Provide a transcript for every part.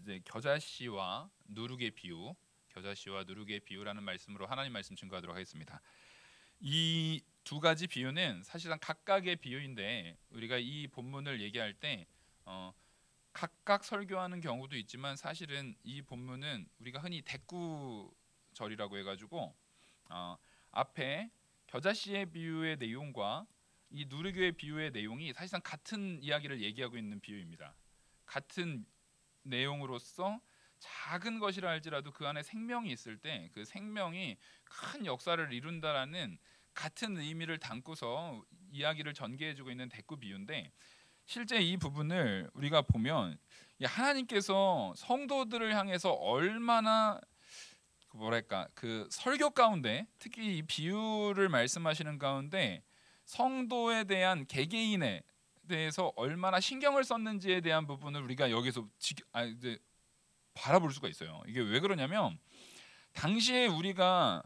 이제 겨자씨와 누룩의 비유, 겨자씨와 누룩의 비유라는 말씀으로 하나님 말씀 증거하도록 하겠습니다. 이 두 가지 비유는 사실상 각각의 비유인데 우리가 이 본문을 얘기할 때 각각 설교하는 경우도 있지만 사실은 이 본문은 우리가 흔히 대꾸절이라고 해가지고 앞에 겨자씨의 비유의 내용과 이 누룩의 비유의 내용이 사실상 같은 이야기를 얘기하고 있는 비유입니다. 같은 내용으로서 작은 것이라 할지라도 그 안에 생명이 있을 때 그 생명이 큰 역사를 이룬다라는 같은 의미를 담고서 이야기를 전개해주고 있는 대꾸 비유인데, 실제 이 부분을 우리가 보면 하나님께서 성도들을 향해서 얼마나 뭐랄까 그 설교 가운데 특히 이 비유를 말씀하시는 가운데 성도에 대한 개개인에 대해서 얼마나 신경을 썼는지에 대한 부분을 우리가 여기서 이제 바라볼 수가 있어요. 이게 왜 그러냐면 당시에 우리가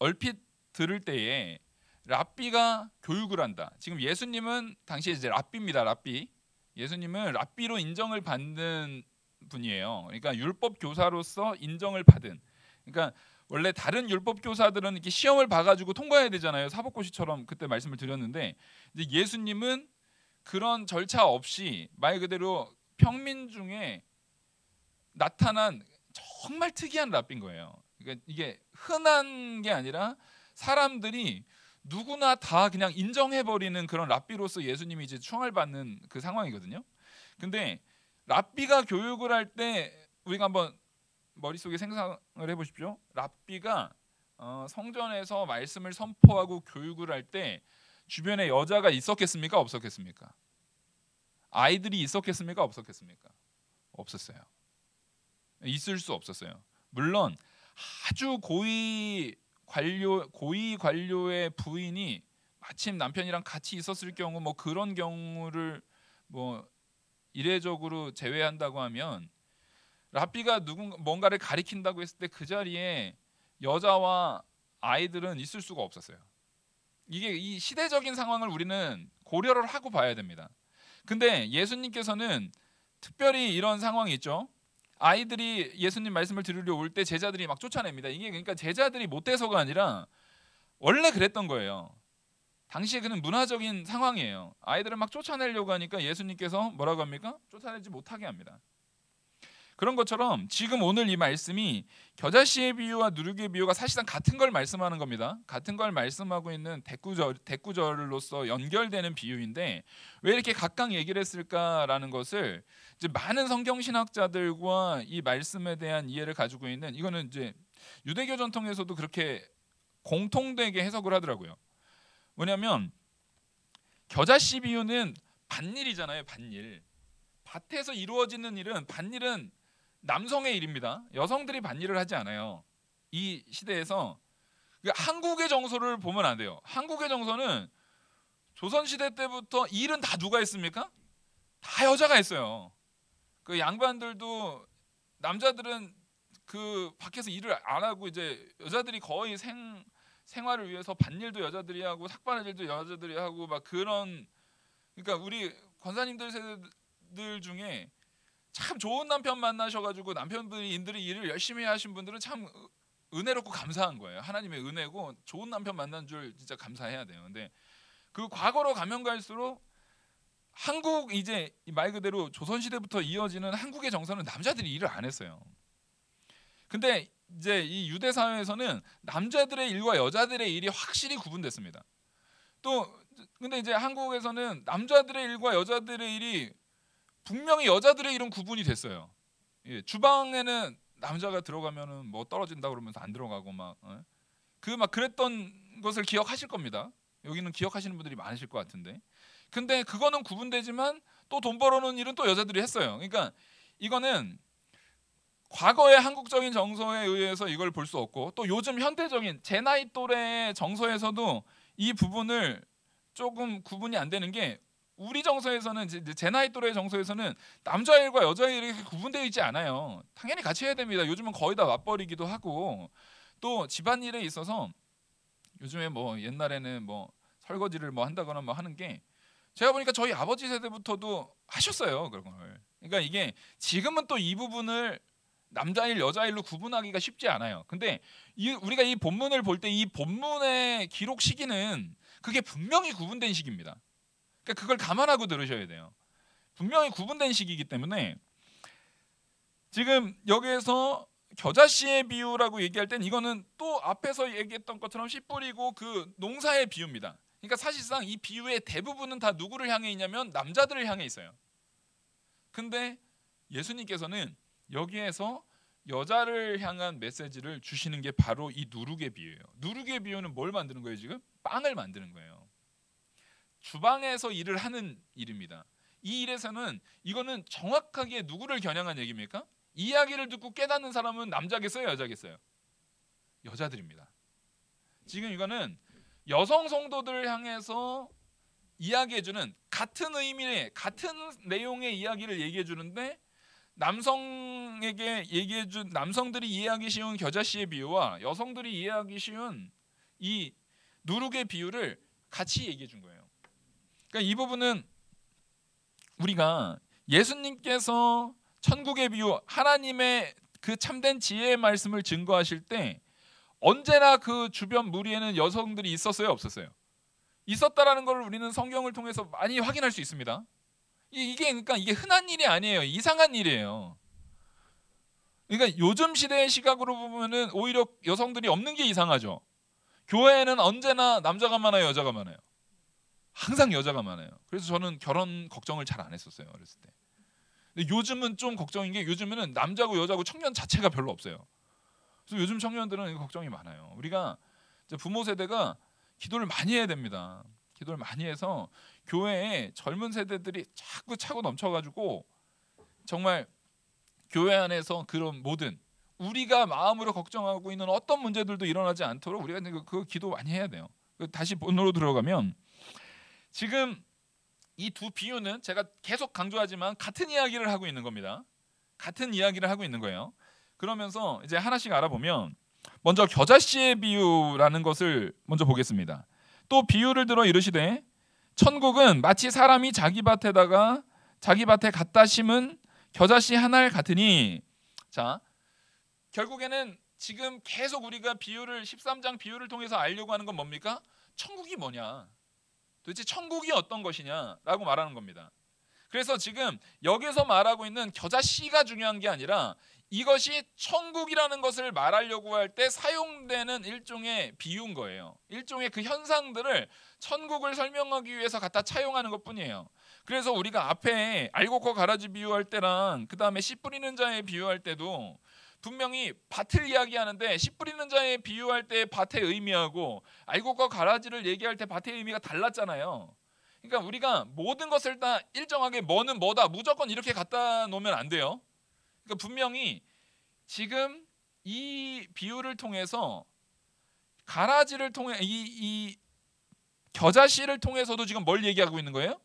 얼핏 들을 때에 랍비가 교육을 한다. 지금 예수님은 당시에 이제 랍비입니다. 랍비. 예수님은 랍비로 인정을 받는 분이에요. 그러니까 율법 교사로서 인정을 받은. 그러니까 원래 다른 율법 교사들은 이렇게 시험을 봐가지고 통과해야 되잖아요. 사법고시처럼 그때 말씀을 드렸는데, 이제 예수님은 그런 절차 없이 말 그대로 평민 중에 나타난 정말 특이한 랍비인 거예요. 그러니까 이게 흔한 게 아니라 사람들이 누구나 다 그냥 인정해버리는 그런 랍비로서 예수님이 이제 충을 받는 그 상황이거든요. 근데 랍비가 교육을 할 때 우리가 한번 머릿속에 생각을 해보십시오. 랍비가 성전에서 말씀을 선포하고 교육을 할 때 주변에 여자가 있었겠습니까? 없었겠습니까? 아이들이 있었겠습니까? 없었겠습니까? 없었어요. 있을 수 없었어요. 물론 아주 고위 관료의 부인이 마침 남편이랑 같이 있었을 경우 뭐 그런 경우를 뭐 이례적으로 제외한다고 하면 랍비가 뭔가를 가리킨다고 했을 때 그 자리에 여자와 아이들은 있을 수가 없었어요. 이게 이 시대적인 상황을 우리는 고려를 하고 봐야 됩니다. 근데 예수님께서는 특별히 이런 상황이 있죠. 아이들이 예수님 말씀을 들으려 올 때 제자들이 막 쫓아냅니다. 이게 그러니까 제자들이 못돼서가 아니라 원래 그랬던 거예요. 당시에 그는 문화적인 상황이에요. 아이들을 막 쫓아내려고 하니까 예수님께서 뭐라고 합니까? 쫓아내지 못하게 합니다. 그런 것처럼 지금 오늘 이 말씀이 겨자씨의 비유와 누룩의 비유가 사실상 같은 걸 말씀하는 겁니다. 같은 걸 말씀하고 있는 대꾸절로서 연결되는 비유인데 왜 이렇게 각각 얘기를 했을까라는 것을 이제 많은 성경 신학자들과 이 말씀에 대한 이해를 가지고 있는, 이거는 이제 유대교 전통에서도 그렇게 공통되게 해석을 하더라고요. 뭐냐면 겨자씨 비유는 밭일이잖아요. 밭일. 밭에서 이루어지는 일은, 밭일은 남성의 일입니다. 여성들이 밭일을 하지 않아요. 이 시대에서 한국의 정서를 보면 안 돼요. 한국의 정서는 조선시대 때부터 일은 다 누가 했습니까? 다 여자가 했어요. 그 양반들도, 남자들은 그 밖에서 일을 안 하고 이제 여자들이 거의 생활을 위해서 밭일도 여자들이 하고 삭바늘 일도 여자들이 하고 막 그런, 그러니까 우리 권사님들 세대들 중에 참 좋은 남편 만나셔가지고 남편들이 일을 열심히 하신 분들은 참 은혜롭고 감사한 거예요. 하나님의 은혜고 좋은 남편 만난 줄 진짜 감사해야 돼요. 근데 그 과거로 가면 갈수록 한국, 이제 말 그대로 조선시대부터 이어지는 한국의 정서는 남자들이 일을 안 했어요. 근데 이제 이 유대 사회에서는 남자들의 일과 여자들의 일이 확실히 구분됐습니다. 또 근데 이제 한국에서는 남자들의 일과 여자들의 일이 분명히 여자들의 일은 구분이 됐어요. 예, 주방에는 남자가 들어가면은 뭐 떨어진다 그러면서 안 들어가고 막 그랬던 것을 기억하실 겁니다. 여기는 기억하시는 분들이 많으실 것 같은데. 근데 그거는 구분되지만 또 돈 벌어놓은 일은 또 여자들이 했어요. 그러니까 이거는 과거의 한국적인 정서에 의해서 이걸 볼 수 없고, 또 요즘 현대적인 제 나이 또래의 정서에서도 이 부분을 조금 구분이 안 되는 게, 우리 정서에서는 제 나이 또래의 정서에서는 남자 일과 여자 일이 구분되어 있지 않아요. 당연히 같이 해야 됩니다. 요즘은 거의 다 맞벌이기도 하고, 또 집안일에 있어서 요즘에 뭐 옛날에는 뭐 설거지를 뭐 한다거나 뭐 하는 게, 제가 보니까 저희 아버지 세대부터도 하셨어요. 그런 걸. 그러니까 이게 지금은 또 이 부분을 남자일 여자일로 구분하기가 쉽지 않아요. 근데 우리가 이 본문을 볼 때 이 본문의 기록 시기는 그게 분명히 구분된 시기입니다. 그러니까 그걸 감안하고 들으셔야 돼요. 분명히 구분된 시기이기 때문에 지금 여기에서 겨자씨의 비유라고 얘기할 땐 이거는 또 앞에서 얘기했던 것처럼 씨 뿌리고 그 농사의 비유입니다. 그러니까 사실상 이 비유의 대부분은 다 누구를 향해 있냐면 남자들을 향해 있어요. 근데 예수님께서는 여기에서 여자를 향한 메시지를 주시는 게 바로 이 누룩의 비유예요. 누룩의 비유는 뭘 만드는 거예요? 지금 빵을 만드는 거예요. 주방에서 일을 하는 일입니다. 이 일에서는 이거는 정확하게 누구를 겨냥한 얘기입니까? 이 이야기를 듣고 깨닫는 사람은 남자겠어요, 여자겠어요? 여자들입니다. 지금 이거는 여성 성도들을 향해서 이야기해주는 같은 의미의 같은 내용의 이야기를 얘기해주는데 남성들이 이해하기 쉬운 겨자씨의 비유와 여성들이 이해하기 쉬운 이 누룩의 비유를 같이 얘기해 준 거예요. 그러니까 이 부분은 우리가 예수님께서 천국의 비유, 하나님의 그 참된 지혜의 말씀을 증거하실 때 언제나 그 주변 무리에는 여성들이 있었어요, 없었어요? 있었다라는 걸 우리는 성경을 통해서 많이 확인할 수 있습니다. 그러니까 이게 흔한 일이 아니에요. 이상한 일이에요. 그러니까 요즘 시대의 시각으로 보면은 오히려 여성들이 없는 게 이상하죠. 교회에는 언제나 남자가 많아요, 여자가 많아요? 항상 여자가 많아요. 그래서 저는 결혼 걱정을 잘 안 했었어요, 어렸을 때. 근데 요즘은 좀 걱정인 게 요즘에는 남자고 여자고 청년 자체가 별로 없어요. 그래서 요즘 청년들은 걱정이 많아요. 우리가 이제 부모 세대가 기도를 많이 해야 됩니다. 기도를 많이 해서 교회에 젊은 세대들이 자꾸 차고 넘쳐가지고 정말 교회 안에서 그런 모든 우리가 마음으로 걱정하고 있는 어떤 문제들도 일어나지 않도록 우리가 그 기도 많이 해야 돼요. 다시 본론으로 들어가면 지금 이 두 비유는 제가 계속 강조하지만 같은 이야기를 하고 있는 겁니다. 같은 이야기를 하고 있는 거예요. 그러면서 이제 하나씩 알아보면 먼저 겨자씨의 비유라는 것을 먼저 보겠습니다. 또 비유를 들어 이르시되 천국은 마치 사람이 자기 밭에 갖다 심은 겨자씨 한 알 같으니. 자, 결국에는 지금 계속 우리가 비유를 13장 비유를 통해서 알려고 하는 건 뭡니까? 천국이 뭐냐? 도대체 천국이 어떤 것이냐라고 말하는 겁니다. 그래서 지금 여기서 말하고 있는 겨자씨가 중요한 게 아니라 이것이 천국이라는 것을 말하려고 할 때 사용되는 일종의 비유인 거예요. 일종의 그 현상들을 천국을 설명하기 위해서 갖다 차용하는 것뿐이에요. 그래서 우리가 앞에 알곡과 가라지 비유할 때랑 그 다음에 씨 뿌리는 자에 비유할 때도 분명히 밭을 이야기하는데 씨 뿌리는 자에 비유할 때 밭의 의미하고 알곡과 가라지를 얘기할 때 밭의 의미가 달랐잖아요. 그러니까 우리가 모든 것을 다 일정하게 뭐는 뭐다 무조건 이렇게 갖다 놓으면 안 돼요. 그러니까 분명히 지금 이 비유를 통해서 가라지를 통해 이 겨자씨를 통해서도 지금 뭘 얘기하고 있는 거예요?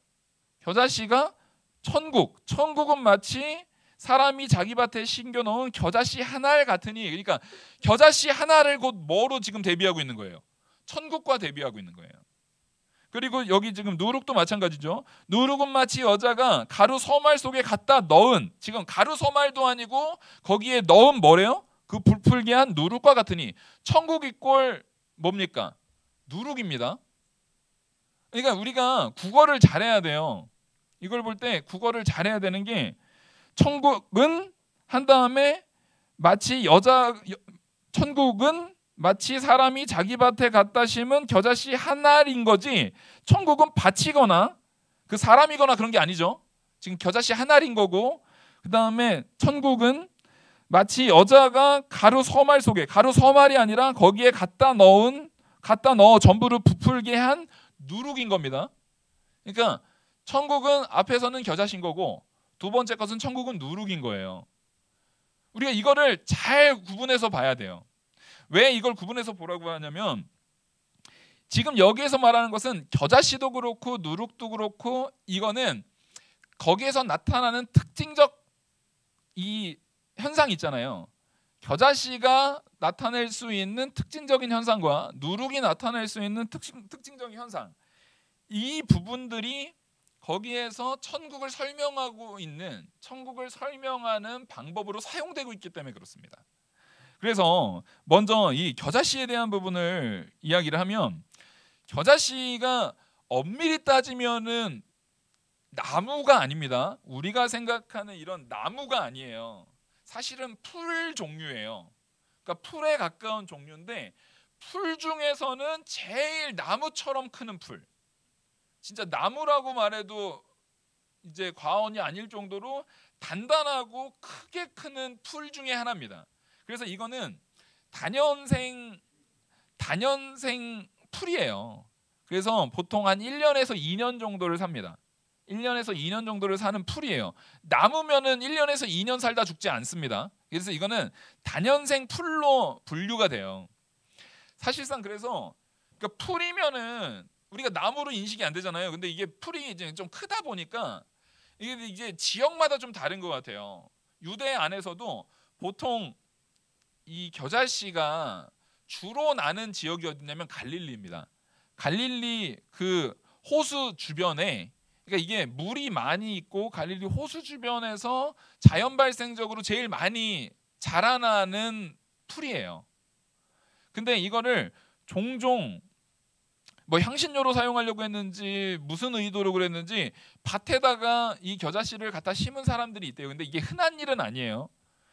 겨자씨가 천국은 마치 사람이 자기 밭에 심겨놓은 겨자씨 한 알 같으니. 그러니까 겨자씨 하나를 곧 뭐로 지금 대비하고 있는 거예요? 천국과 대비하고 있는 거예요. 그리고 여기 지금 누룩도 마찬가지죠. 누룩은 마치 여자가 가루 서말 속에 갖다 넣은, 지금 가루 서말도 아니고 거기에 넣은 뭐래요? 그 부풀게 한 누룩과 같으니. 천국 이꼴 뭡니까? 누룩입니다. 그러니까 우리가 국어를 잘해야 돼요. 이걸 볼 때 국어를 잘해야 되는 게 천국은 한 다음에 천국은 마치 사람이 자기 밭에 갖다 심은 겨자씨 한 알인 거지 천국은 밭이거나 그 사람이거나 그런 게 아니죠. 지금 겨자씨 한 알인 거고, 그 다음에 천국은 마치 여자가 가루 서말이 아니라 거기에 갖다 넣어 전부를 부풀게 한 누룩인 겁니다. 그러니까 천국은 앞에서는 겨자씨인 거고 두 번째 것은 천국은 누룩인 거예요. 우리가 이거를 잘 구분해서 봐야 돼요. 왜 이걸 구분해서 보라고 하냐면 지금 여기에서 말하는 것은 겨자씨도 그렇고 누룩도 그렇고 이거는 거기에서 나타나는 특징적 이 현상이 있잖아요. 겨자씨가 나타낼 수 있는 특징적인 현상과 누룩이 나타낼 수 있는 특징적인 현상, 이 부분들이 거기에서 천국을 설명하는 방법으로 사용되고 있기 때문에 그렇습니다. 그래서 먼저 이 겨자씨에 대한 부분을 이야기를 하면, 겨자씨가 엄밀히 따지면은 나무가 아닙니다. 우리가 생각하는 이런 나무가 아니에요. 사실은 풀 종류예요. 그러니까 풀에 가까운 종류인데, 풀 중에서는 제일 나무처럼 크는 풀, 진짜 나무라고 말해도 이제 과언이 아닐 정도로 단단하고 크게 크는 풀 중에 하나입니다. 그래서 이거는 다년생 풀이에요. 그래서 보통 한 1년에서 2년 정도를 삽니다. 1년에서 2년 정도를 사는 풀이에요. 나무면은 1년에서 2년 살다 죽지 않습니다. 그래서 이거는 다년생 풀로 분류가 돼요. 사실상 그래서 그러니까 풀이면은 우리가 나무로 인식이 안 되잖아요. 근데 이게 풀이 이제 좀 크다 보니까 이게 지역마다 좀 다른 것 같아요. 유대 안에서도 보통 이 겨자씨가 주로 나는 지역이 어디냐면 갈릴리입니다. 갈릴리 그 호수 주변에, 그러니까 이게 물이 많이 있고 갈릴리 호수 주변에서 자연 발생적으로 제일 많이 자라나는 풀이에요. 근데 이거를 종종 뭐 향신료로 사용하려고 했는지 무슨 의도로 그랬는지 밭에다가 이 겨자씨를 갖다 심은 사람들이 있대요. 근데 이게 흔한 일은 아니에요.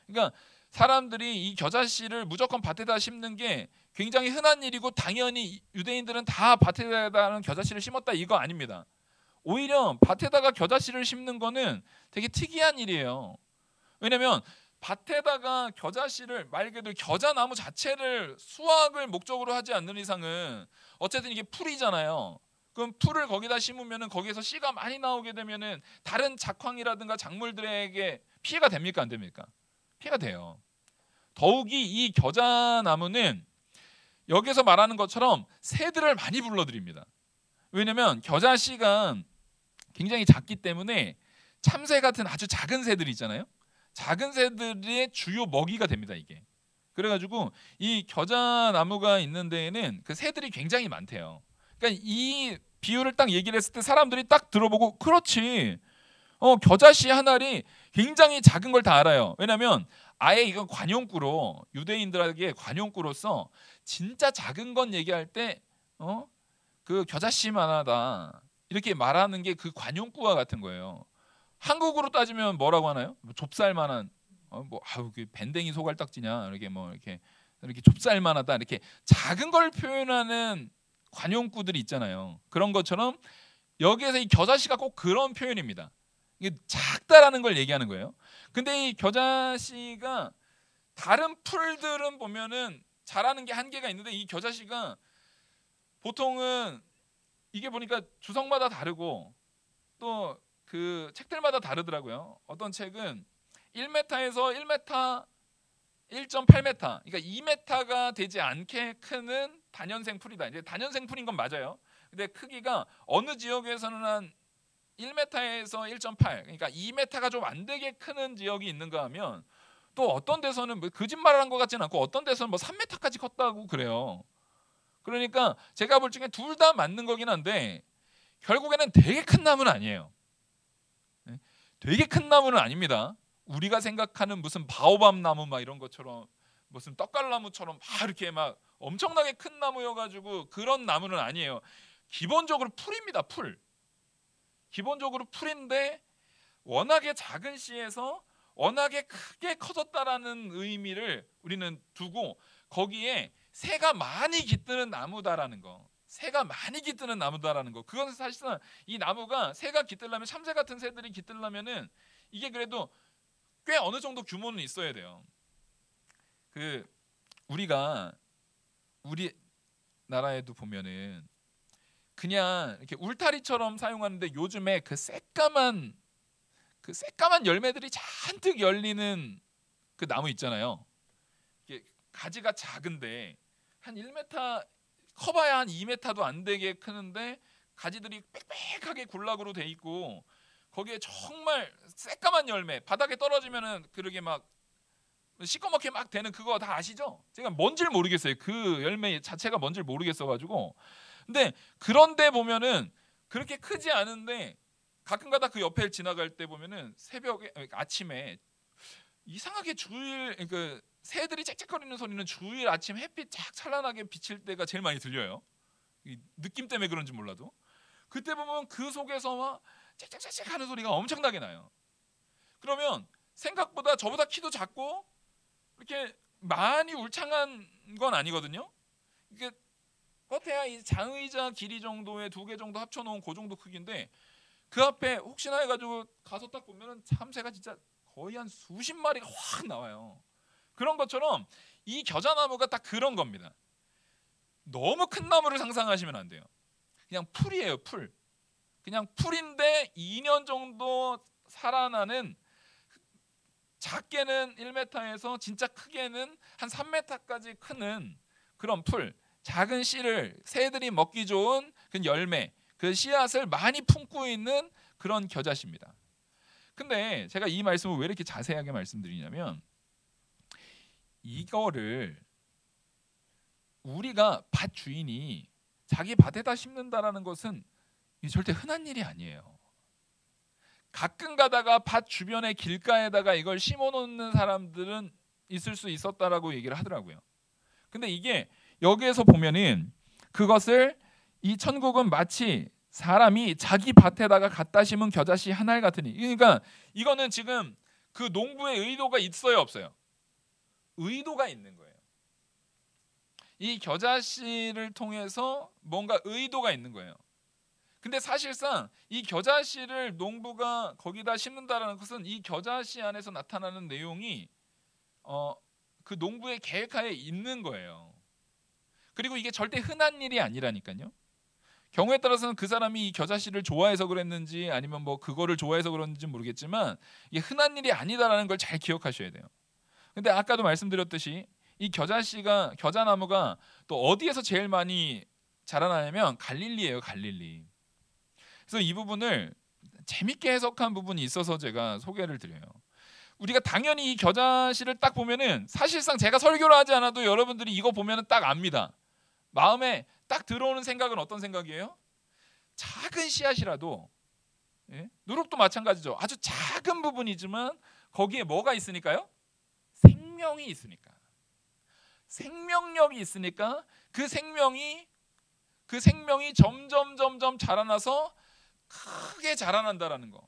그러니까 사람들이 이 겨자씨를 무조건 밭에다 심는 게 굉장히 흔한 일이고, 당연히 유대인들은 다 밭에다는 겨자씨를 심었다, 이거 아닙니다. 오히려 밭에다가 겨자씨를 심는 거는 되게 특이한 일이에요. 왜냐면 밭에다가 겨자씨를, 말 그대로 겨자나무 자체를 수확을 목적으로 하지 않는 이상은 어쨌든 이게 풀이잖아요. 그럼 풀을 거기다 심으면은 거기에서 씨가 많이 나오게 되면은 다른 작황이라든가 작물들에게 피해가 됩니까, 안 됩니까? 피해가 돼요. 더욱이 이 겨자나무는 여기서 말하는 것처럼 새들을 많이 불러들입니다. 왜냐면 겨자씨가 굉장히 작기 때문에 참새 같은 아주 작은 새들이 있잖아요. 작은 새들의 주요 먹이가 됩니다, 이게. 그래가지고 이 겨자나무가 있는 데에는 그 새들이 굉장히 많대요. 그러니까 이 비유를 딱 얘기를 했을 때 사람들이 딱 들어보고, 그렇지, 겨자씨 한 알이 굉장히 작은 걸 다 알아요. 왜냐하면 아예 이건 관용구로, 유대인들에게 관용구로서 진짜 작은 건 얘기할 때 그 겨자씨만하다 이렇게 말하는 게 그 관용구와 같은 거예요. 한국으로 따지면 뭐라고 하나요? 뭐 좁쌀만한, 그 밴댕이 소갈딱지냐, 이렇게 좁쌀만하다, 이렇게 작은 걸 표현하는 관용구들이 있잖아요. 그런 것처럼 여기에서 이 겨자씨가 꼭 그런 표현입니다. 이게 작다라는 걸 얘기하는 거예요. 근데 이 겨자씨가 다른 풀들은 보면은 자라는 게 한계가 있는데, 이 겨자씨가 보통은 이게 보니까 주성마다 다르고 또 그 책들마다 다르더라고요. 어떤 책은 1m에서 1m, 1.8m, 그러니까 2m가 되지 않게 크는 다년생 풀이다. 이제 다년생 풀인 건 맞아요. 근데 크기가 어느 지역에서는 한 1m에서 1.8, 그러니까 2m가 좀 안 되게 크는 지역이 있는가 하면, 또 어떤 데서는 뭐 거짓말을 한 것 같지는 않고 어떤 데서는 뭐 3m까지 컸다고 그래요. 그러니까 제가 볼 적에 둘 다 맞는 거긴 한데, 결국에는 되게 큰 나무는 아니에요. 되게 큰 나무는 아닙니다. 우리가 생각하는 무슨 바오밥 나무 막 이런 것처럼, 무슨 떡갈나무처럼 막 이렇게 막 엄청나게 큰 나무여가지고 그런 나무는 아니에요. 기본적으로 풀입니다. 풀. 기본적으로 풀인데 워낙에 작은 씨에서 워낙에 크게 커졌다라는 의미를 우리는 두고, 거기에 새가 많이 깃드는 나무다라는 거, 새가 많이 깃드는 나무다라는 거, 그건 사실상 이 나무가 새가 깃들려면, 참새 같은 새들이 깃들려면은 이게 그래도 꽤 어느 정도 규모는 있어야 돼요. 그 우리가 우리 나라에도 보면은 그냥 이렇게 울타리처럼 사용하는데, 요즘에 그 새까만 열매들이 잔뜩 열리는 그 나무 있잖아요. 이게 가지가 작은데 한 1m, 커봐야 한 2m도 안 되게 크는데 가지들이 빽빽하게 군락으로 돼 있고, 거기에 정말 새까만 열매, 바닥에 떨어지면은 그러게 막 시꺼멓게 막 되는 그거 다 아시죠? 제가 뭔지를 모르겠어요. 그 열매 자체가 뭔지를 모르겠어가지고. 근데 그런데 보면은 그렇게 크지 않은데 가끔가다 그 옆에 지나갈 때 보면은 새벽에 아침에 이상하게 주일 그 새들이 짹짹거리는 소리는 주일 아침 햇빛 쫙 찬란하게 비칠 때가 제일 많이 들려요. 이 느낌 때문에 그런지 몰라도 그때 보면 그 속에서 막 짹짹짹짹 하는 소리가 엄청나게 나요. 그러면 생각보다 저보다 키도 작고 이렇게 많이 울창한 건 아니거든요. 이게 겉에야 이 장의자 길이 정도의 2개 정도 합쳐놓은 그 정도 크기인데 그 앞에 혹시나 해가지고 가서 딱 보면은 참새가 진짜 거의 한 수십 마리가 확 나와요. 그런 것처럼 이 겨자나무가 딱 그런 겁니다. 너무 큰 나무를 상상하시면 안 돼요. 그냥 풀이에요, 풀. 그냥 풀인데 2년 정도 살아나는, 작게는 1m에서 진짜 크게는 한 3m까지 크는 그런 풀. 작은 씨를 새들이 먹기 좋은 그 열매, 그 씨앗을 많이 품고 있는 그런 겨자씨입니다. 근데 제가 이 말씀을 왜 이렇게 자세하게 말씀드리냐면, 이거를 우리가 밭 주인이 자기 밭에다 심는다라는 것은 절대 흔한 일이 아니에요. 가끔 가다가 밭 주변의 길가에다가 이걸 심어놓는 사람들은 있을 수 있었다라고 얘기를 하더라고요. 근데 이게 여기에서 보면은 그것을 이 천국은 마치 사람이 자기 밭에다가 갖다 심은 겨자씨 한 알 같으니, 그러니까 이거는 지금 그 농부의 의도가 있어요, 없어요? 의도가 있는 거예요. 이 겨자씨를 통해서 뭔가 의도가 있는 거예요. 근데 사실상 이 겨자씨를 농부가 거기다 심는다라는 것은 이 겨자씨 안에서 나타나는 내용이 그 농부의 계획하에 있는 거예요. 그리고 이게 절대 흔한 일이 아니라니까요. 경우에 따라서는 그 사람이 이 겨자씨를 좋아해서 그랬는지 아니면 뭐 그거를 좋아해서 그런지 모르겠지만 이게 흔한 일이 아니다라는 걸 잘 기억하셔야 돼요. 근데 아까도 말씀드렸듯이 이 겨자나무가 또 어디에서 제일 많이 자라나냐면 갈릴리예요, 갈릴리. 그래서 이 부분을 재밌게 해석한 부분이 있어서 제가 소개를 드려요. 우리가 당연히 이 겨자씨를 딱 보면은 사실상 제가 설교를 하지 않아도 여러분들이 이거 보면은 딱 압니다. 마음에 딱 들어오는 생각은 어떤 생각이에요? 작은 씨앗이라도, 누룩도 마찬가지죠. 아주 작은 부분이지만 거기에 뭐가 있으니까요? 생명이 있으니까. 생명력이 있으니까 그 생명이 점점 자라나서 크게 자라난다라는 거.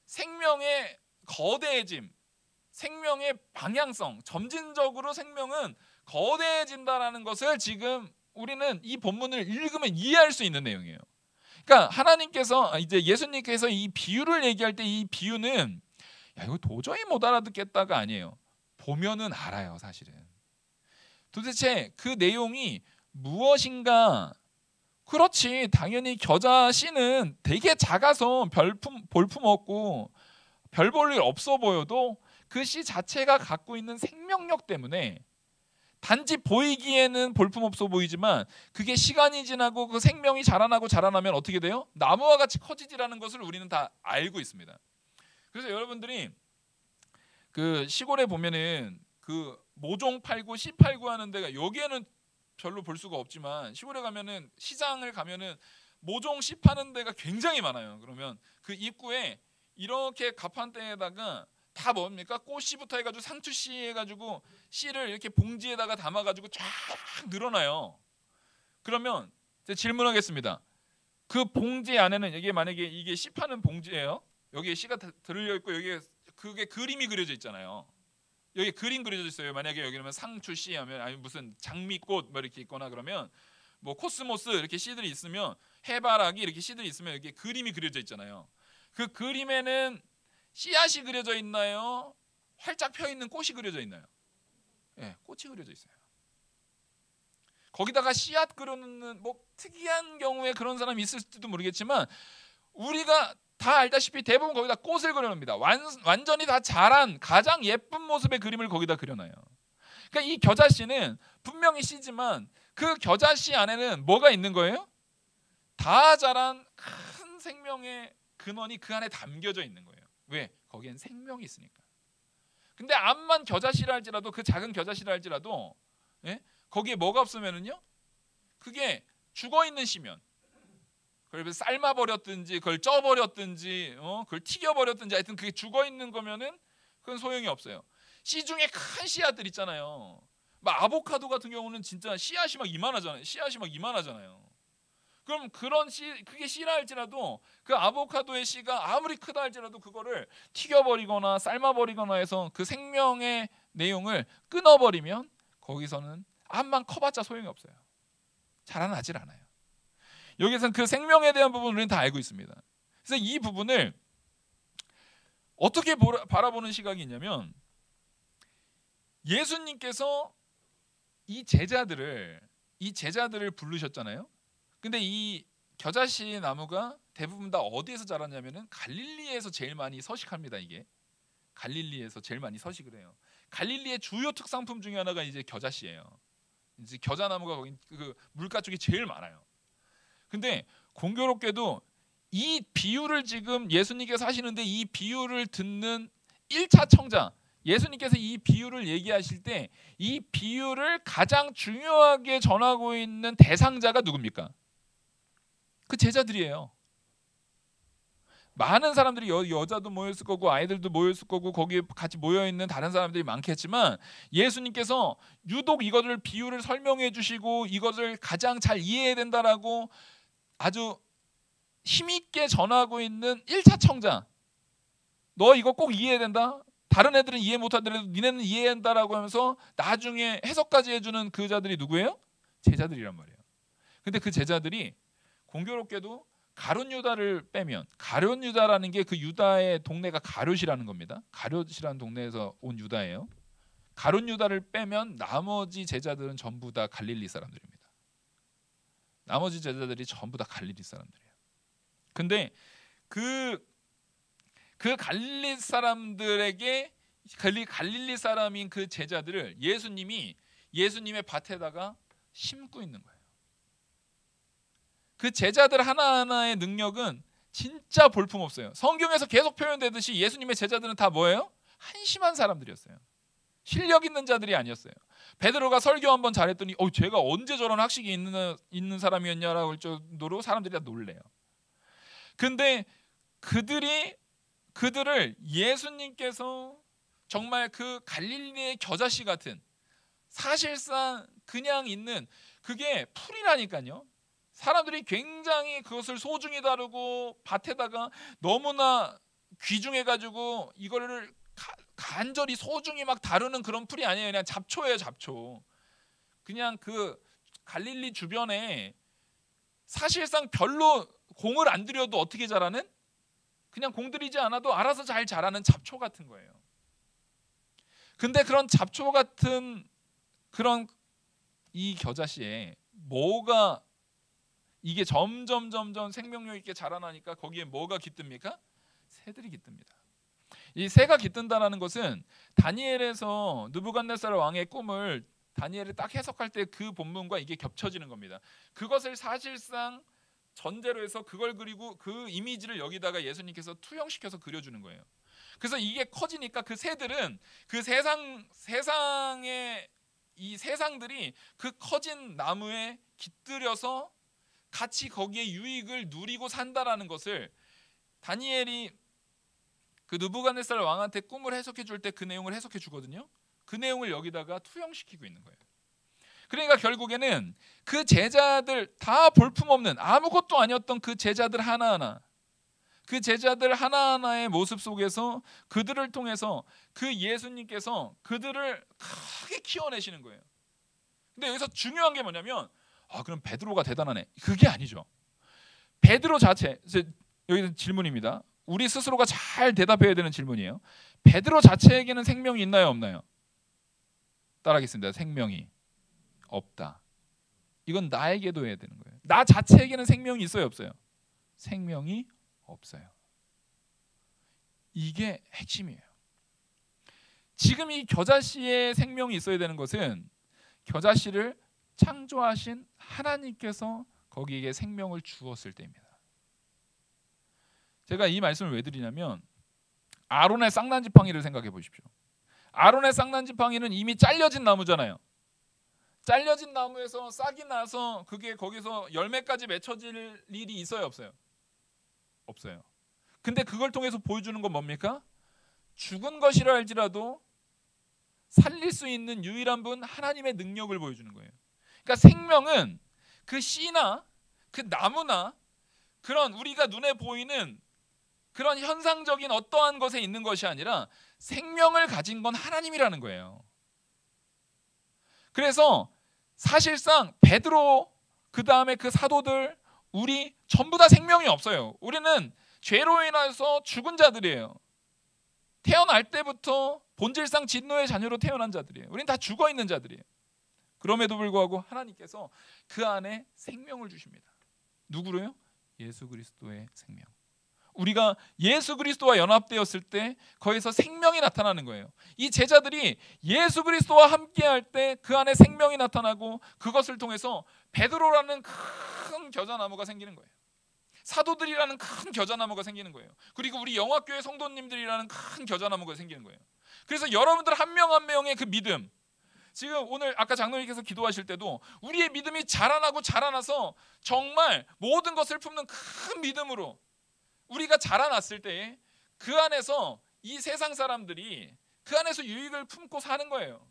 생명의 거대해짐, 생명의 방향성, 점진적으로 생명은 거대해진다라는 것을 지금 우리는 이 본문을 읽으면 이해할 수 있는 내용이에요. 그러니까 하나님께서, 이제 예수님께서 이 비유를 얘기할 때 이 비유는 야 이거 도저히 못 알아듣겠다가 아니에요. 보면은 알아요, 사실은. 도대체 그 내용이 무엇인가? 그렇지, 당연히 겨자씨는 되게 작아서 볼품 없고 별 볼 일 없어 보여도 그 씨 자체가 갖고 있는 생명력 때문에 단지 보이기에는 볼품 없어 보이지만 그게 시간이 지나고 그 생명이 자라나면 어떻게 돼요? 나무와 같이 커지지라는 것을 우리는 다 알고 있습니다. 그래서 여러분들이 그 시골에 보면은 그 모종 팔고 씨 팔고 하는 데가, 여기에는 별로 볼 수가 없지만 시골에 가면은, 시장을 가면은 모종 씨 파는 데가 굉장히 많아요. 그러면 그 입구에 이렇게 가판대에다가 다 뭡니까? 꽃씨부터 해가지고 상추씨 해가지고 씨를 이렇게 봉지에다가 담아가지고 쫙 늘어놔요. 그러면 제가 질문하겠습니다. 그 봉지 안에는, 이게 만약에 이게 씨 파는 봉지예요. 여기에 씨가 들려 있고 여기에 그게 그림이 그려져 있잖아요. 여기 그림 그려져 있어요. 만약에 여기는 상추씨 하면, 아니 무슨 장미꽃 뭐 이렇게 있거나, 그러면 뭐 코스모스 이렇게 씨들이 있으면, 해바라기 이렇게 씨들이 있으면 여기 그림이 그려져 있잖아요. 그 그림에는 씨앗이 그려져 있나요? 활짝 펴 있는 꽃이 그려져 있나요? 네, 꽃이 그려져 있어요. 거기다가 씨앗 그려놓는 뭐 특이한 경우에 그런 사람이 있을지도 모르겠지만 우리가 다 알다시피 대부분 거기다 꽃을 그려놓습니다. 완전히 다 자란 가장 예쁜 모습의 그림을 거기다 그려놔요. 그러니까 이 겨자씨는 분명히 씨지만 그 겨자씨 안에는 뭐가 있는 거예요? 다 자란 큰 생명의 근원이 그 안에 담겨져 있는 거예요. 왜? 거기엔 생명이 있으니까. 근데 암만 겨자씨라 할지라도, 그 작은 겨자씨라 할지라도, 거기에 뭐가 없으면은요? 그게 죽어있는 씨면, 그걸 삶아 버렸든지 그걸 쪄 버렸든지 그걸 튀겨 버렸든지 하여튼 그게 죽어 있는 거면은 그건 소용이 없어요. 씨 중에 큰 씨앗들 있잖아요. 막 아보카도 같은 경우는 진짜 씨앗이 막 이만하잖아요. 그럼 그런 씨, 그게 씨라 할지라도 그 아보카도의 씨가 아무리 크다 할지라도 그거를 튀겨버리거나 삶아버리거나 해서 그 생명의 내용을 끊어버리면 거기서는 암만 커봤자 소용이 없어요. 자라나질 않아요. 여기서는 그 생명에 대한 부분을 우리는 다 알고 있습니다. 그래서 이 부분을 어떻게 바라보는 시각이 있냐면, 예수님께서 이 제자들을 부르셨잖아요. 근데 이 겨자씨 나무가 대부분 다 어디에서 자랐냐면은 갈릴리에서 제일 많이 서식합니다. 이게 갈릴리에서 제일 많이 서식을 해요. 갈릴리의 주요 특산품 중에 하나가 이제 겨자씨예요. 이제 겨자나무가 거기 그 물가 쪽에 제일 많아요. 근데 공교롭게도 이 비유를 지금 예수님께서 하시는데, 이 비유를 듣는 1차 청자, 예수님께서 이 비유를 얘기하실 때 이 비유를 가장 중요하게 전하고 있는 대상자가 누굽니까? 그 제자들이에요. 많은 사람들이 여자도 모였을 거고 아이들도 모였을 거고 거기에 같이 모여있는 다른 사람들이 많겠지만, 예수님께서 유독 이것을 비유를 설명해 주시고 이것을 가장 잘 이해해야 된다라고 아주 힘있게 전하고 있는 1차 청자, 너 이거 꼭 이해해야 된다, 다른 애들은 이해 못하더라도 니네는 이해해야 한다라고 하면서 나중에 해석까지 해주는 그 자들이 누구예요? 제자들이란 말이에요. 근데 그 제자들이 공교롭게도 가룟 유다를 빼면, 가룟 유다라는 게 그 유다의 동네가 가룟이라는 겁니다. 가룟이라는 동네에서 온 유다예요. 가룟 유다를 빼면 나머지 제자들은 전부 다 갈릴리 사람들입니다. 나머지 제자들이 전부 다 갈릴리 사람들이에요. 근데 그 갈릴리 사람들에게, 갈릴리 사람인 그 제자들을 예수님이 예수님의 밭에다가 심고 있는 거예요. 그 제자들 하나하나의 능력은 진짜 볼품없어요. 성경에서 계속 표현되듯이 예수님의 제자들은 다 뭐예요? 한심한 사람들이었어요. 실력 있는 자들이 아니었어요. 베드로가 설교 한번 잘했더니 제가 언제 저런 학식이 있는 사람이었냐라고 할 정도로 사람들이 다 놀래요. 근데 그들을 예수님께서 정말 그 갈릴리의 겨자씨 같은, 사실상 그냥 있는, 그게 풀이라니까요. 사람들이 굉장히 그것을 소중히 다루고 밭에다가 너무나 귀중해가지고 이거를 간절히 소중히 막 다루는 그런 풀이 아니에요. 그냥 잡초예요, 잡초. 그냥 그 갈릴리 주변에 사실상 별로 공을 안 들여도 어떻게 자라는, 그냥 공 들이지 않아도 알아서 잘 자라는 잡초 같은 거예요. 근데 그런 잡초 같은 그런 이 겨자씨에 뭐가, 이게 점점 생명력 있게 자라나니까 거기에 뭐가 깃듭니까? 새들이 깃듭니다. 이 새가 깃든다는 것은 다니엘에서 느부갓네살 왕의 꿈을 다니엘이 딱 해석할 때 그 본문과 이게 겹쳐지는 겁니다. 그것을 사실상 전제로 해서 그걸 그리고 그 이미지를 여기다가 예수님께서 투영시켜서 그려주는 거예요. 그래서 이게 커지니까 그 새들은 그 세상의 이 세상들이 그 커진 나무에 깃들여서 같이 거기에 유익을 누리고 산다라는 것을 다니엘이 그 느부갓네살 왕한테 꿈을 해석해 줄 때 그 내용을 해석해 주거든요. 그 내용을 여기다가 투영시키고 있는 거예요. 그러니까 결국에는 그 제자들 다 볼품없는 아무것도 아니었던 그 제자들 하나하나, 그 제자들 하나하나의 모습 속에서 그들을 통해서 그 예수님께서 그들을 크게 키워내시는 거예요. 근데 여기서 중요한 게 뭐냐면, 그럼 베드로가 대단하네, 그게 아니죠. 베드로 자체, 여기서 질문입니다. 우리 스스로가 잘 대답해야 되는 질문이에요. 베드로 자체에게는 생명이 있나요, 없나요? 따라하겠습니다. 생명이 없다. 이건 나에게도 해야 되는 거예요. 나 자체에게는 생명이 있어요, 없어요? 생명이 없어요. 이게 핵심이에요. 지금 이 겨자씨의 생명이 있어야 되는 것은 겨자씨를 창조하신 하나님께서 거기에 생명을 주었을 때입니다. 제가 이 말씀을 왜 드리냐면, 아론의 쌍난지팡이를 생각해 보십시오. 아론의 쌍난지팡이는 이미 잘려진 나무잖아요. 잘려진 나무에서 싹이 나서 그게 거기서 열매까지 맺혀질 일이 있어요, 없어요? 없어요. 근데 그걸 통해서 보여주는 건 뭡니까? 죽은 것이라 할지라도 살릴 수 있는 유일한 분 하나님의 능력을 보여주는 거예요. 그러니까 생명은 그 씨나 그 나무나 그런 우리가 눈에 보이는 그런 현상적인 어떠한 것에 있는 것이 아니라 생명을 가진 건 하나님이라는 거예요. 그래서 사실상 베드로 그 다음에 그 사도들 우리 전부 다 생명이 없어요. 우리는 죄로 인해서 죽은 자들이에요. 태어날 때부터 본질상 진노의 자녀로 태어난 자들이에요. 우리는 다 죽어 있는 자들이에요. 그럼에도 불구하고 하나님께서 그 안에 생명을 주십니다. 누구로요? 예수 그리스도의 생명. 우리가 예수 그리스도와 연합되었을 때 거기서 생명이 나타나는 거예요. 이 제자들이 예수 그리스도와 함께할 때 그 안에 생명이 나타나고 그것을 통해서 베드로라는 큰 겨자나무가 생기는 거예요. 사도들이라는 큰 겨자나무가 생기는 거예요. 그리고 우리 영화교회 성도님들이라는 큰 겨자나무가 생기는 거예요. 그래서 여러분들 한 명 한 명의 그 믿음, 지금 오늘 아까 장로님께서 기도하실 때도 우리의 믿음이 자라나고 자라나서 정말 모든 것을 품는 큰 믿음으로 우리가 자라났을 때에 그 안에서 이 세상 사람들이 그 안에서 유익을 품고 사는 거예요.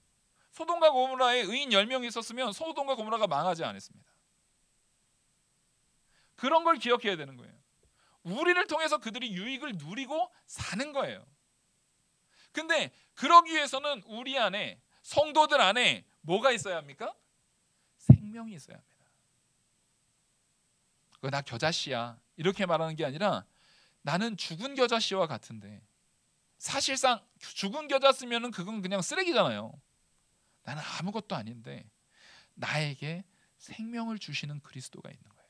소돔과 고모라에 의인 10명이 있었으면 소돔과 고모라가 망하지 않았습니다. 그런 걸 기억해야 되는 거예요. 우리를 통해서 그들이 유익을 누리고 사는 거예요. 근데 그러기 위해서는 우리 안에, 성도들 안에 뭐가 있어야 합니까? 생명이 있어야 합니다. 나 겨자씨야 이렇게 말하는 게 아니라 나는 죽은 겨자씨와 같은데, 사실상 죽은 겨자 쓰면은 그건 그냥 쓰레기잖아요. 나는 아무것도 아닌데 나에게 생명을 주시는 그리스도가 있는 거예요.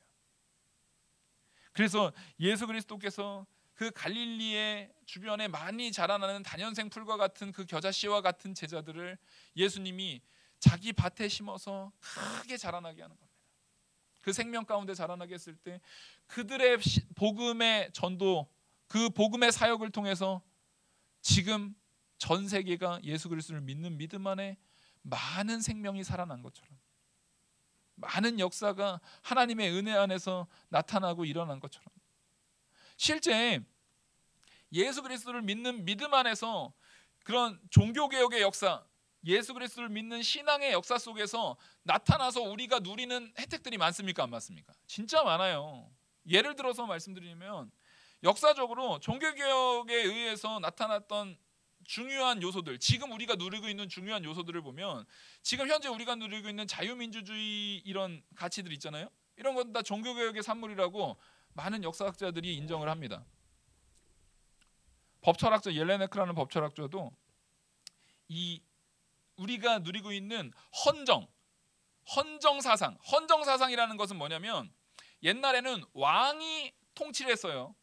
그래서 예수 그리스도께서 그 갈릴리의 주변에 많이 자라나는 다년생 풀과 같은 그 겨자씨와 같은 제자들을 예수님이 자기 밭에 심어서 크게 자라나게 하는 겁니다. 그 생명 가운데 자라나게 했을 때 그들의 복음의 전도, 그 복음의 사역을 통해서 지금 전 세계가 예수 그리스도를 믿는 믿음 안에 많은 생명이 살아난 것처럼, 많은 역사가 하나님의 은혜 안에서 나타나고 일어난 것처럼, 실제 예수 그리스도를 믿는 믿음 안에서 그런 종교개혁의 역사, 예수 그리스도를 믿는 신앙의 역사 속에서 나타나서 우리가 누리는 혜택들이 많습니까? 안 많습니까? 진짜 많아요. 예를 들어서 말씀드리면 역사적으로 종교개혁에 의해서 나타났던 중요한 요소들, 지금 우리가 누리고 있는 중요한 요소들을 보면 지금 현재 우리가 누리고 있는 자유민주주의 이런 가치들 있잖아요. 이런 건 다 종교개혁의 산물이라고 많은 역사학자들이 인정을 합니다. 법철학자 옐레네크라는 법철학자도 이 우리가 누리고 있는 헌정 사상이라는 것은 뭐냐면 옛날에는 왕이 통치를 했어요.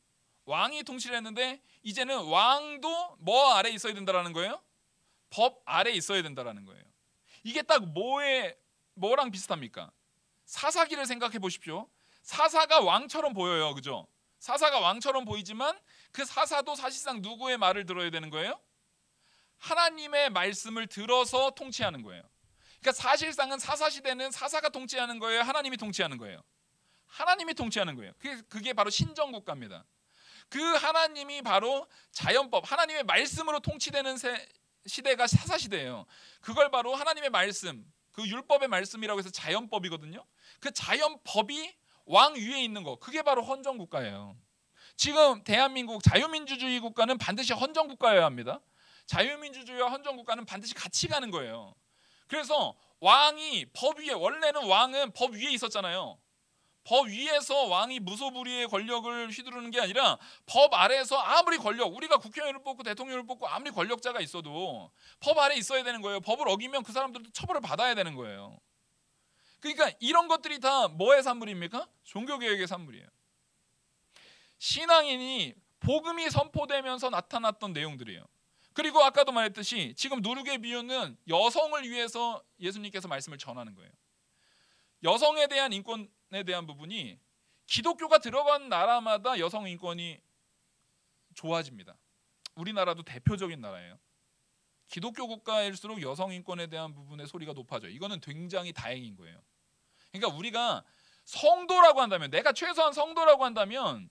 왕이 통치를 했는데 이제는 왕도 뭐 아래 있어야 된다라는 거예요? 법 아래 있어야 된다라는 거예요. 이게 딱 뭐랑 비슷합니까? 사사기를 생각해 보십시오. 사사가 왕처럼 보여요. 그죠? 사사가 왕처럼 보이지만 그 사사도 사실상 누구의 말을 들어야 되는 거예요? 하나님의 말씀을 들어서 통치하는 거예요. 그러니까 사실상은 사사 시대는 사사가 통치하는 거예요? 하나님이 통치하는 거예요? 하나님이 통치하는 거예요. 그게 바로 신정국가입니다. 그 하나님이 바로 자연법, 하나님의 말씀으로 통치되는 시대가 사사 시대예요. 그걸 바로 하나님의 말씀, 그 율법의 말씀이라고 해서 자연법이거든요. 그 자연법이 왕 위에 있는 거, 그게 바로 헌정국가예요. 지금 대한민국 자유민주주의 국가는 반드시 헌정국가여야 합니다. 자유민주주의와 헌정국가는 반드시 같이 가는 거예요. 그래서 왕이 법 위에, 원래는 왕은 법 위에 있었잖아요. 법 위에서 왕이 무소불위의 권력을 휘두르는 게 아니라 법 아래에서 아무리 권력, 우리가 국회의원을 뽑고 대통령을 뽑고 아무리 권력자가 있어도 법 아래 있어야 되는 거예요. 법을 어기면 그 사람들도 처벌을 받아야 되는 거예요. 그러니까 이런 것들이 다 뭐의 산물입니까? 종교개혁의 산물이에요. 신앙인이 복음이 선포되면서 나타났던 내용들이에요. 그리고 아까도 말했듯이 지금 누룩의 비유는 여성을 위해서 예수님께서 말씀을 전하는 거예요. 여성에 대한 인권에 대한 부분이 기독교가 들어간 나라마다 여성 인권이 좋아집니다. 우리나라도 대표적인 나라예요. 기독교 국가일수록 여성 인권에 대한 부분의 소리가 높아져요. 이거는 굉장히 다행인 거예요. 그러니까 우리가 성도라고 한다면, 내가 최소한 성도라고 한다면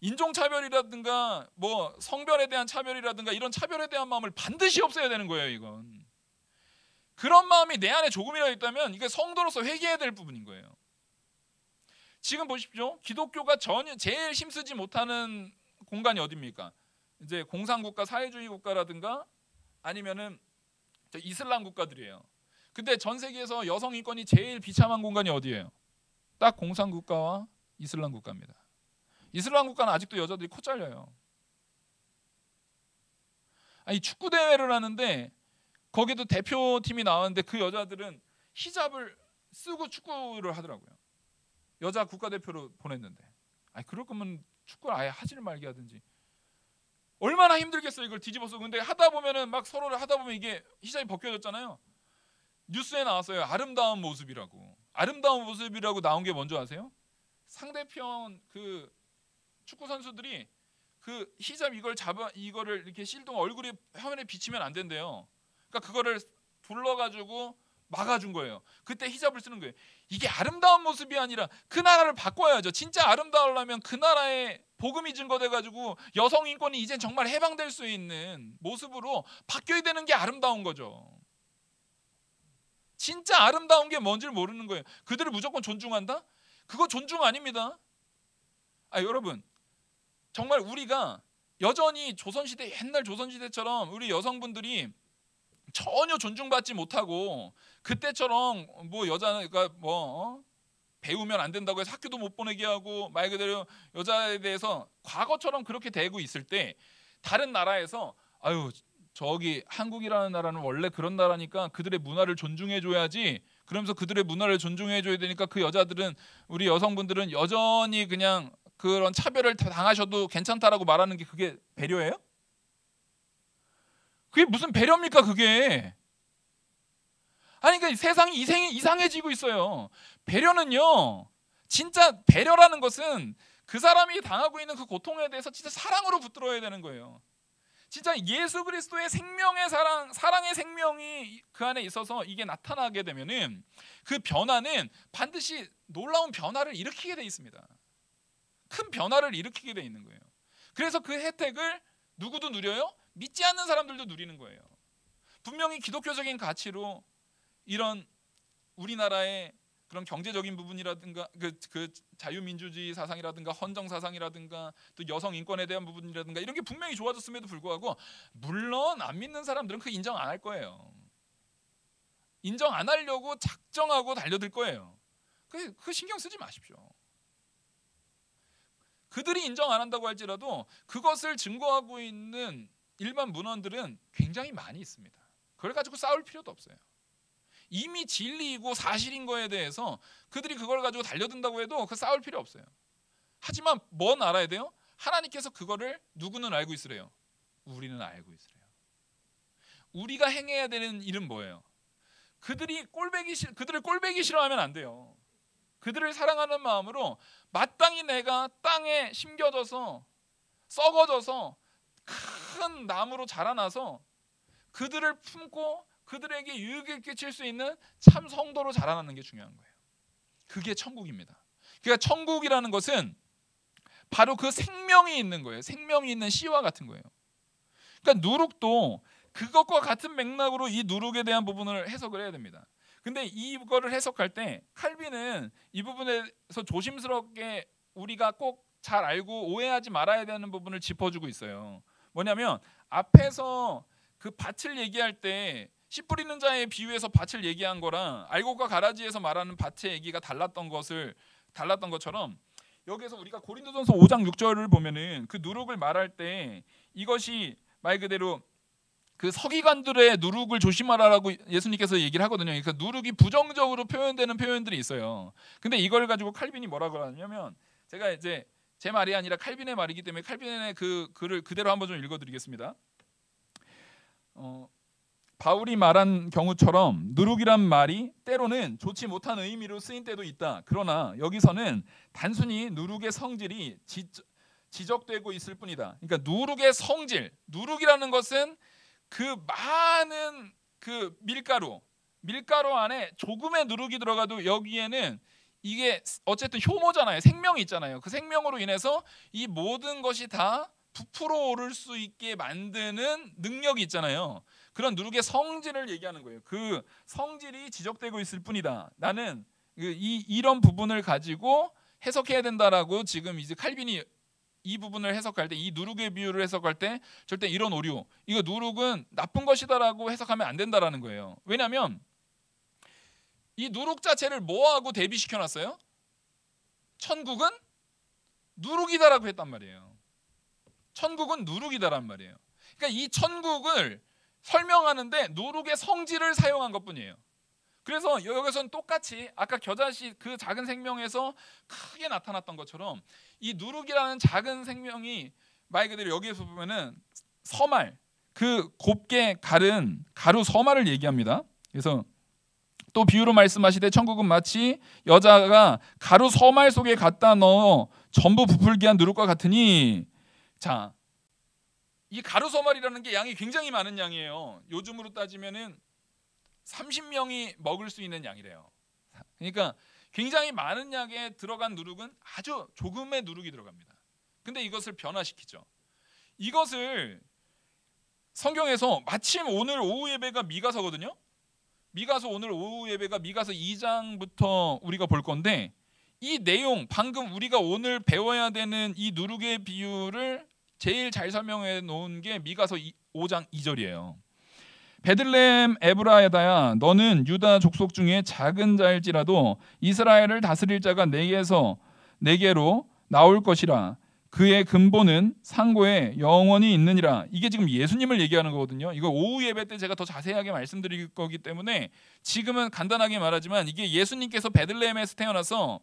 인종차별이라든가 뭐 성별에 대한 차별이라든가 이런 차별에 대한 마음을 반드시 없애야 되는 거예요. 이건 그런 마음이 내 안에 조금이라도 있다면 이게 성도로서 회개해야 될 부분인 거예요. 지금 보십시오. 기독교가 전혀 제일 힘쓰지 못하는 공간이 어디입니까? 이제 공산국가, 사회주의 국가라든가 아니면은 이슬람 국가들이에요. 근데 전 세계에서 여성 인권이 제일 비참한 공간이 어디예요? 딱 공산국가와 이슬람 국가입니다. 이슬람 국가는 아직도 여자들이 코 잘려요. 아니 축구 대회를 하는데 거기도 대표팀이 나왔는데 그 여자들은 히잡을 쓰고 축구를 하더라고요. 여자 국가대표로 보냈는데, 아니 그럴 거면 축구를 아예 하지를 말게 하든지. 얼마나 힘들겠어요 이걸 뒤집어서. 근데 하다 보면은 막 서로를 하다 보면 이게 히잡이 벗겨졌잖아요. 뉴스에 나왔어요. 아름다운 모습이라고. 아름다운 모습이라고 나온 게 뭔지 아세요? 상대편 그 축구 선수들이 그 히잡 이거를 이렇게 실동 얼굴에 화면에 비치면 안 된대요. 그러니까 그거를 불러가지고 막아준 거예요. 그때 히잡을 쓰는 거예요. 이게 아름다운 모습이 아니라 그 나라를 바꿔야죠. 진짜 아름다우려면 그 나라에 복음이 증거돼가지고 여성 인권이 이젠 정말 해방될 수 있는 모습으로 바뀌어야 되는 게 아름다운 거죠. 진짜 아름다운 게 뭔지를 모르는 거예요. 그들을 무조건 존중한다? 그거 존중 아닙니다. 여러분 정말 우리가 여전히 조선시대, 옛날 조선시대처럼 우리 여성분들이 전혀 존중받지 못하고 그때처럼 뭐 여자가 배우면 안 된다고 해서 학교도 못 보내게 하고 말 그대로 여자에 대해서 과거처럼 그렇게 되고 있을 때 다른 나라에서 저기 한국이라는 나라는 원래 그런 나라니까 그들의 문화를 존중해 줘야지, 그러면서 그들의 문화를 존중해 줘야 되니까 그 여자들은, 우리 여성분들은 여전히 그냥 그런 차별을 당하셔도 괜찮다라고 말하는 게 그게 배려예요? 그게 무슨 배려입니까 그게? 아니 그러니까 세상이 이상해지고 있어요. 배려는요, 진짜 배려라는 것은 그 사람이 당하고 있는 그 고통에 대해서 진짜 사랑으로 붙들어야 되는 거예요. 진짜 예수 그리스도의 생명의 사랑의 생명이 그 안에 있어서 이게 나타나게 되면은 그 변화는 반드시 놀라운 변화를 일으키게 돼 있습니다. 큰 변화를 일으키게 돼 있는 거예요. 그래서 그 혜택을 누구도 누려요? 믿지 않는 사람들도 누리는 거예요. 분명히 기독교적인 가치로 이런 우리나라의 그런 경제적인 부분이라든가 그 자유민주주의 사상이라든가 헌정 사상이라든가 또 여성 인권에 대한 부분이라든가 이런 게 분명히 좋아졌음에도 불구하고 물론 안 믿는 사람들은 그 인정 안 할 거예요. 인정 안 하려고 작정하고 달려들 거예요. 그 신경 쓰지 마십시오. 그들이 인정 안 한다고 할지라도 그것을 증거하고 있는 일반 문헌들은 굉장히 많이 있습니다. 그걸 가지고 싸울 필요도 없어요. 이미 진리이고 사실인 거에 대해서 그들이 그걸 가지고 달려든다고 해도 그 싸울 필요 없어요. 하지만 뭔 알아야 돼요? 하나님께서 그거를 누구는 알고 있으래요? 우리는 알고 있으래요. 우리가 행해야 되는 일은 뭐예요? 그들을 꼴배기 싫어하면 안 돼요. 그들을 사랑하는 마음으로 마땅히 내가 땅에 심겨져서 썩어져서 큰 나무로 자라나서 그들을 품고 그들에게 유익을 끼칠 수 있는 참 성도로 자라나는 게 중요한 거예요. 그게 천국입니다. 그러니까 천국이라는 것은 바로 그 생명이 있는 거예요. 생명이 있는 씨와 같은 거예요. 그러니까 누룩도 그것과 같은 맥락으로 이 누룩에 대한 부분을 해석을 해야 됩니다. 근데 이거를 해석할 때 칼빈은 이 부분에서 조심스럽게 우리가 꼭 잘 알고 오해하지 말아야 되는 부분을 짚어주고 있어요. 뭐냐면 앞에서 그 밭을 얘기할 때 씨 뿌리는 자의 비유에서 밭을 얘기한 거랑 알곡과 가라지에서 말하는 밭의 얘기가 달랐던 것처럼 여기서 우리가 고린도전서 5장 6절을 보면은 그 누룩을 말할 때 이것이 말 그대로 그 서기관들의 누룩을 조심하라라고 예수님께서 얘기를 하거든요. 그러니까 누룩이 부정적으로 표현되는 표현들이 있어요. 근데 이걸 가지고 칼빈이 뭐라고 하냐면, 제가 이제 제 말이 아니라 칼빈의 말이기 때문에 칼빈의 그 글을 그대로 한번 좀 읽어드리겠습니다. 바울이 말한 경우처럼 누룩이란 말이 때로는 좋지 못한 의미로 쓰인 때도 있다. 그러나 여기서는 단순히 누룩의 성질이 지적되고 있을 뿐이다. 그러니까 누룩의 성질, 누룩이라는 것은 그 많은 그 밀가루 안에 조금의 누룩이 들어가도 여기에는 이게 어쨌든 효모잖아요. 생명이 있잖아요. 그 생명으로 인해서 이 모든 것이 다 부풀어 오를 수 있게 만드는 능력이 있잖아요. 그런 누룩의 성질을 얘기하는 거예요. 그 성질이 지적되고 있을 뿐이다. 나는 이런 부분을 가지고 해석해야 된다라고 지금 이제 칼빈이 이 부분을 해석할 때, 이 누룩의 비유를 해석할 때 절대 이런 오류, 이거 누룩은 나쁜 것이다라고 해석하면 안 된다라는 거예요. 왜냐하면 이 누룩 자체를 뭐하고 대비시켜 놨어요? 천국은 누룩이다라고 했단 말이에요. 천국은 누룩이다란 말이에요. 그러니까 이 천국을 설명하는데 누룩의 성질을 사용한 것뿐이에요. 그래서 여기서는 똑같이 아까 겨자씨 그 작은 생명에서 크게 나타났던 것처럼 이 누룩이라는 작은 생명이 말 그대로 여기에서 보면은 서말, 그 곱게 가른 가루 서말을 얘기합니다. 그래서 또 비유로 말씀하시되 천국은 마치 여자가 가루 서말 속에 갖다 넣어 전부 부풀게 한 누룩과 같으니, 자, 이 가루 서말이라는 게 양이 굉장히 많은 양이에요. 요즘으로 따지면은 30명이 먹을 수 있는 양이래요. 그러니까 굉장히 많은 양에 들어간 누룩은 아주 조금의 누룩이 들어갑니다. 근데 이것을 변화시키죠. 이것을 성경에서 마침 오늘 오후 예배가 미가서거든요. 미가서 오늘 오후 예배가 미가서 2장부터 우리가 볼 건데, 이 내용 방금 우리가 오늘 배워야 되는 이 누룩의 비유를 제일 잘 설명해 놓은 게 미가서 5장 2절이에요. 베들레헴 에브라야다야, 너는 유다 족속 중에 작은 자일지라도 이스라엘을 다스릴 자가 내게로 나올 것이라. 그의 근본은 상고에 영원히 있느니라. 이게 지금 예수님을 얘기하는 거거든요. 이거 오후 예배 때 제가 더 자세하게 말씀드릴 거기 때문에 지금은 간단하게 말하지만, 이게 예수님께서 베들레헴에서 태어나서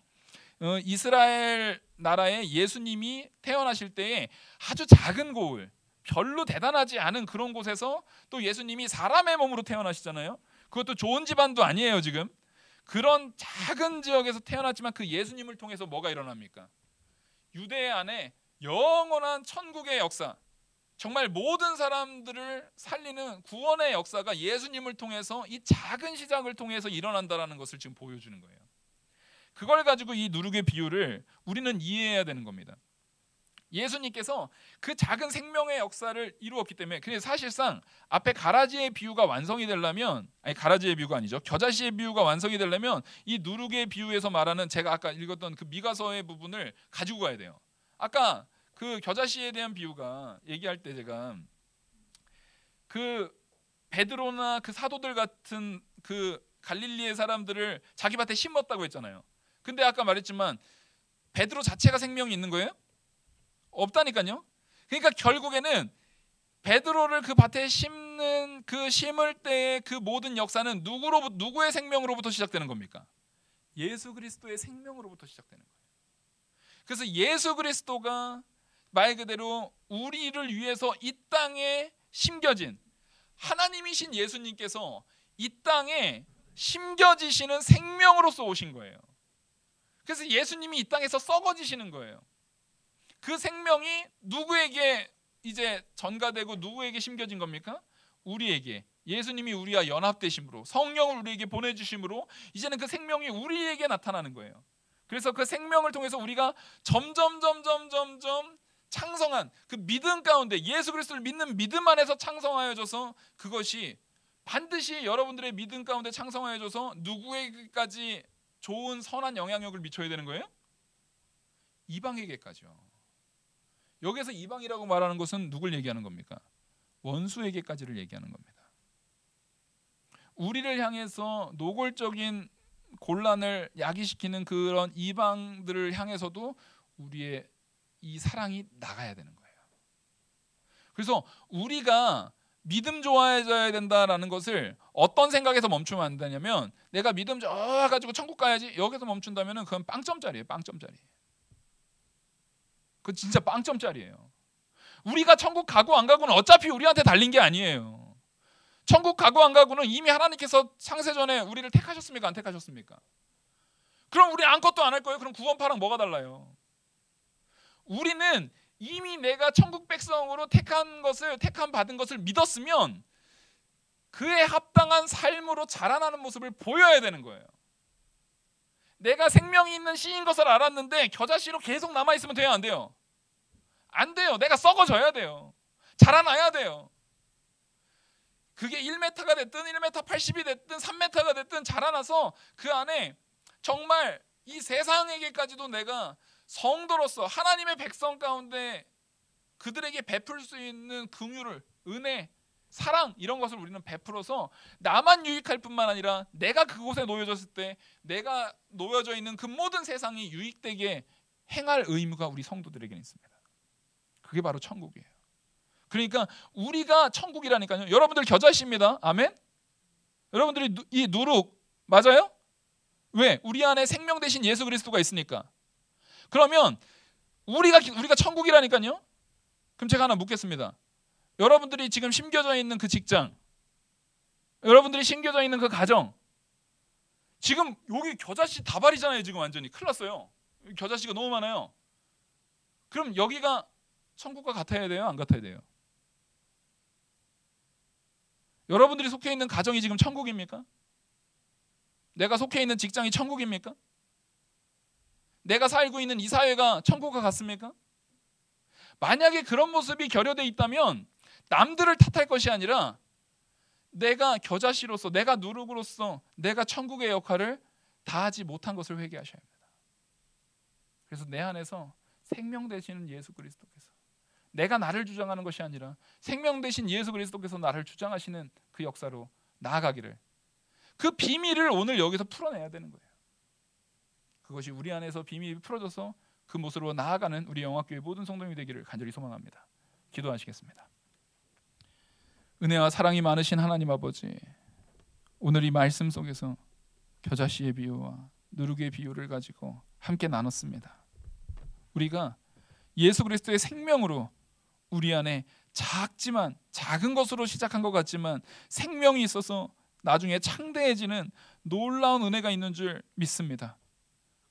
이스라엘 나라에 예수님이 태어나실 때에 아주 작은 고을, 별로 대단하지 않은 그런 곳에서 또 예수님이 사람의 몸으로 태어나시잖아요. 그것도 좋은 집안도 아니에요. 지금 그런 작은 지역에서 태어났지만 그 예수님을 통해서 뭐가 일어납니까? 유대 안에 영원한 천국의 역사, 정말 모든 사람들을 살리는 구원의 역사가 예수님을 통해서 이 작은 시작을 통해서 일어난다라는 것을 지금 보여주는 거예요. 그걸 가지고 이 누룩의 비유를 우리는 이해해야 되는 겁니다. 예수님께서 그 작은 생명의 역사를 이루었기 때문에, 그래서 사실상 앞에 가라지의 비유가 완성이 되려면, 아니 가라지의 비유가 아니죠, 겨자씨의 비유가 완성이 되려면 이 누룩의 비유에서 말하는 제가 아까 읽었던 그 미가서의 부분을 가지고 가야 돼요. 아까 그 겨자씨에 대한 비유가 얘기할 때 제가 그 베드로나 그 사도들 같은 그 갈릴리의 사람들을 자기 밭에 심었다고 했잖아요. 근데 아까 말했지만 베드로 자체가 생명이 있는 거예요? 없다니까요. 그러니까 결국에는 베드로를 그 밭에 심는 그 심을 때의 그 모든 역사는 누구의 생명으로부터 시작되는 겁니까? 예수 그리스도의 생명으로부터 시작되는 거예요. 그래서 예수 그리스도가 말 그대로 우리를 위해서 이 땅에 심겨진, 하나님이신 예수님께서 이 땅에 심겨지시는 생명으로서 오신 거예요. 그래서 예수님이 이 땅에서 썩어지시는 거예요. 그 생명이 누구에게 이제 전가되고 누구에게 심겨진 겁니까? 우리에게. 예수님이 우리와 연합되심으로, 성령을 우리에게 보내주심으로 이제는 그 생명이 우리에게 나타나는 거예요. 그래서 그 생명을 통해서 우리가 점점 창성한 그 믿음 가운데, 예수 그리스도를 믿는 믿음 안에서 창성하여져서, 그것이 반드시 여러분들의 믿음 가운데 창성하여져서 누구에게까지 좋은 선한 영향력을 미쳐야 되는 거예요? 이방에게까지요. 여기서 이방이라고 말하는 것은 누굴 얘기하는 겁니까? 원수에게까지를 얘기하는 겁니다. 우리를 향해서 노골적인 곤란을 야기시키는 그런 이방들을 향해서도 우리의 이 사랑이 나가야 되는 거예요. 그래서 우리가 믿음 좋아해져야 된다라는 것을 어떤 생각에서 멈추면 안 되냐면, 내가 믿음 좋아가지고 천국 가야지, 여기서 멈춘다면 그건 빵점짜리예요. 빵점짜리. 그건 진짜 빵점짜리예요. 우리가 천국 가고 안 가고는 어차피 우리한테 달린 게 아니에요. 천국 가고 안 가고는 이미 하나님께서 창세전에 우리를 택하셨습니까? 안 택하셨습니까? 그럼 우리 아무것도 안 할 거예요? 그럼 구원파랑 뭐가 달라요? 우리는 이미 내가 천국 백성으로 택한 받은 것을 믿었으면 그에 합당한 삶으로 자라나는 모습을 보여야 되는 거예요. 내가 생명이 있는 씨인 것을 알았는데 겨자씨로 계속 남아있으면 돼요, 안 돼요? 안 돼요. 내가 썩어져야 돼요. 자라나야 돼요. 그게 1m가 됐든 1m 80이 됐든 3m가 됐든 자라나서 그 안에 정말 이 세상에게까지도 내가 성도로서 하나님의 백성 가운데 그들에게 베풀 수 있는 긍휼을, 은혜, 사랑 이런 것을 우리는 베풀어서 나만 유익할 뿐만 아니라 내가 그곳에 놓여졌을 때 내가 놓여져 있는 그 모든 세상이 유익되게 행할 의무가 우리 성도들에게 있습니다. 그게 바로 천국이에요. 그러니까 우리가 천국이라니까요. 여러분들 겨자씨입니다. 아멘. 여러분들이 이 누룩 맞아요? 왜? 우리 안에 생명 대신 예수 그리스도가 있으니까. 그러면 우리가 천국이라니까요. 그럼 제가 하나 묻겠습니다. 여러분들이 지금 심겨져 있는 그 직장, 여러분들이 심겨져 있는 그 가정, 지금 여기 겨자씨 다발이잖아요. 지금 완전히 큰일 났어요. 겨자씨가 너무 많아요. 그럼 여기가 천국과 같아야 돼요? 안 같아야 돼요? 여러분들이 속해 있는 가정이 지금 천국입니까? 내가 속해 있는 직장이 천국입니까? 내가 살고 있는 이 사회가 천국과 같습니까? 만약에 그런 모습이 결여되어 있다면 남들을 탓할 것이 아니라 내가 겨자씨로서, 내가 누룩으로서 내가 천국의 역할을 다하지 못한 것을 회개하셔야 합니다. 그래서 내 안에서 생명 되시는 예수 그리스도께서, 내가 나를 주장하는 것이 아니라 생명 되신 예수 그리스도께서 나를 주장하시는 그 역사로 나아가기를, 그 비밀을 오늘 여기서 풀어내야 되는 거예요. 그것이 우리 안에서 비밀이 풀어져서 그 모습으로 나아가는 우리 영화교회 모든 성도님이 되기를 간절히 소망합니다. 기도하시겠습니다. 은혜와 사랑이 많으신 하나님 아버지, 오늘 이 말씀 속에서 겨자씨의 비유와 누룩의 비유를 가지고 함께 나눴습니다. 우리가 예수 그리스도의 생명으로 우리 안에 작지만, 작은 것으로 시작한 것 같지만 생명이 있어서 나중에 창대해지는 놀라운 은혜가 있는 줄 믿습니다.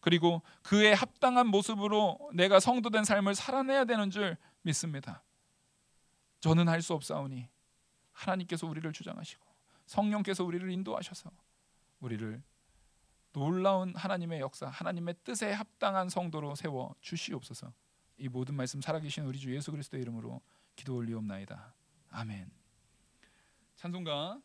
그리고 그에 합당한 모습으로 내가 성도된 삶을 살아내야 되는 줄 믿습니다. 저는 할 수 없사오니 하나님께서 우리를 주장하시고 성령께서 우리를 인도하셔서 우리를 놀라운 하나님의 역사, 하나님의 뜻에 합당한 성도로 세워 주시옵소서. 이 모든 말씀 살아계신 우리 주 예수 그리스도의 이름으로 기도 올리옵나이다. 아멘. 찬송가